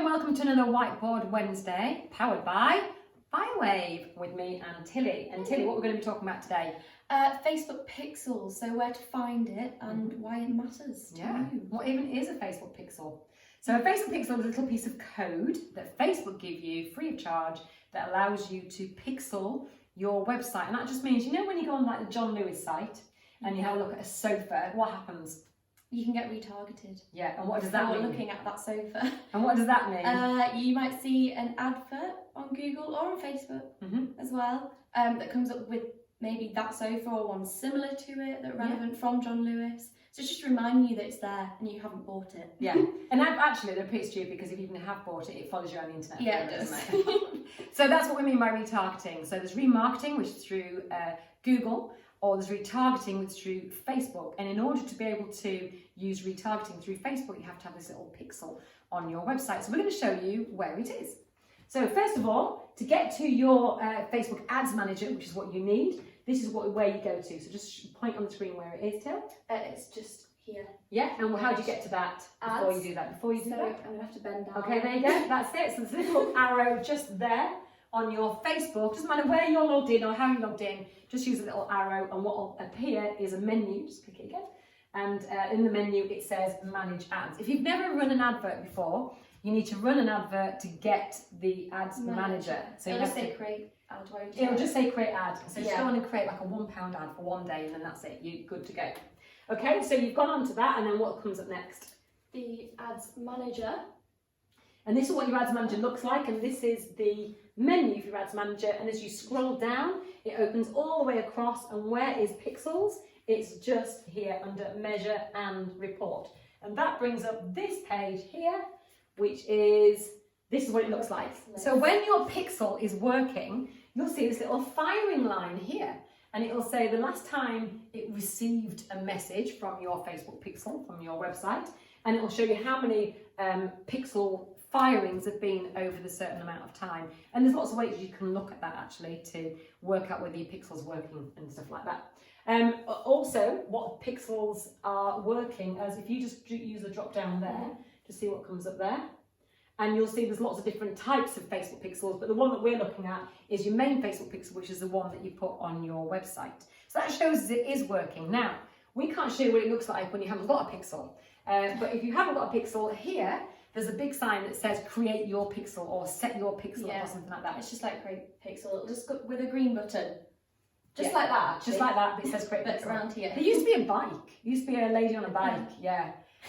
and welcome to another Whiteboard Wednesday, powered by Firewave, with me and Tilly. And Tilly, what we're going to be talking about today? Facebook pixels, so where to find it and why it matters to you. What even is a Facebook pixel? So a Facebook pixel is a little piece of code that Facebook give you free of charge that allows you to pixel your website. And that just means, you know, when you go on like the John Lewis site and you have a look at a sofa, what happens? You can get retargeted. Yeah, and what does that mean? Looking at that sofa. And what does that mean? You might see an advert on Google or on Facebook as well that comes up with maybe that sofa or one similar to it that are relevant from John Lewis. So it's just reminding you that it's there and you haven't bought it. Yeah, and actually they're pretty stupid because if you even have bought it, it follows you on the internet. Yeah, it does. So that's what we mean by retargeting. So there's remarketing, which is through Google, or there's retargeting, which is through Facebook. And in order to be able to use retargeting through Facebook, you have to have this little pixel on your website. So we're going to show you where it is. So first of all, to get to your Facebook Ads Manager, which is what you need, this is where you go to. So just point on the screen where it is, Till. It's just here. Yeah, and how do you get to that before you do that? I'm going to have to bend down. Okay, there you go. That's it. So there's a little arrow just there on your Facebook. Doesn't matter where you're logged in or how you're logged in, just use a little arrow and what will appear is a menu. Just click it again. And in the menu it says Manage Ads. If you've never run an advert before, you need to run an advert to get the Ads Manager. So it'll just say create ad. It'll just say create ad. So just go on and create like a £1 ad for one day and then that's it. You're good to go. Okay, so you've gone on to that and then what comes up next? The Ads Manager. And this is what your Ads Manager looks like, and this is the menu for your Ads Manager, and as you scroll down it opens all the way across, and where is pixels? It's just here under measure and report, and that brings up this page here, which is, this is what it looks like. So when your pixel is working, you'll see this little firing line here, and it will say the last time it received a message from your Facebook pixel, from your website, and it will show you how many pixel firings have been over the certain amount of time. And there's lots of ways you can look at that actually to work out whether your pixel's working and stuff like that. Also, what pixels are working, as if you just use the drop down there to see what comes up there. And you'll see there's lots of different types of Facebook pixels, but the one that we're looking at is your main Facebook pixel, which is the one that you put on your website. So that shows it is working. Now, we can't show you what it looks like when you haven't got a pixel. But if you haven't got a pixel here, there's a big sign that says create your pixel or set your pixel or something like that. It's just like create pixel. It'll just go with a green button. Just like that. Actually. Just like that, but it says create pixel. Around here. There used to be a bike. There used to be a lady on a bike,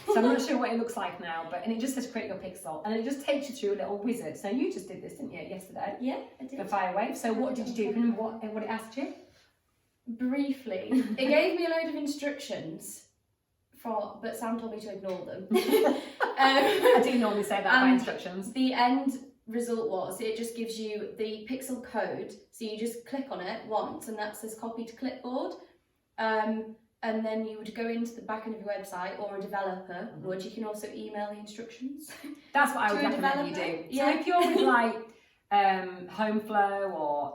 So I'm not sure what it looks like now, and it just says create your pixel. And it just takes you through a little wizard. So you just did this, didn't you, yesterday? Yeah, I did. For Firewave. So what did you do? Remember what it asked you? Briefly. It gave me a load of instructions, but Sam told me to ignore them. I do normally say that by instructions. The end result was it just gives you the pixel code, so you just click on it once and that says copy to clipboard, and then you would go into the back end of your website, or a developer would. You can also email the instructions. That's what I would recommend you do. So if you're with like Homeflow or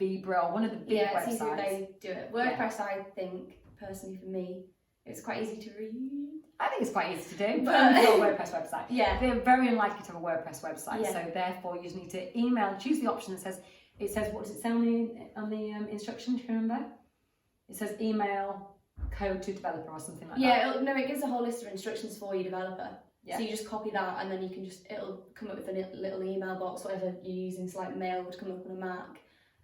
Vibra or one of the big websites, it's easy they do it. WordPress, I think personally for me, it's quite easy to read. I think it's quite easy to do, but only for a WordPress website. Yeah. They're very unlikely to have a WordPress website, so therefore you just need to email, choose the option that says, what does it say on the instruction, do you remember? It says email code to developer or something like that. Yeah, it gives a whole list of instructions for your developer. Yeah. So you just copy that and then you can it'll come up with a little email box, whatever you're using, so like mail would come up on a Mac.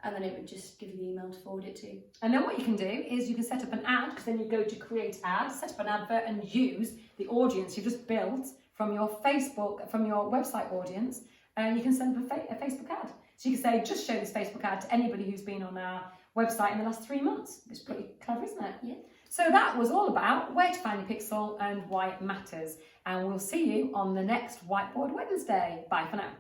And then it would just give you the email to forward it to. And then what you can do is you can set up an ad, because then you go to create ad, set up an advert and use the audience you've just built from your Facebook, from your website audience, and you can send them a Facebook ad. So you can say, just show this Facebook ad to anybody who's been on our website in the last 3 months. It's pretty clever, isn't it? Yeah. So that was all about where to find your pixel and why it matters. And we'll see you on the next Whiteboard Wednesday. Bye for now.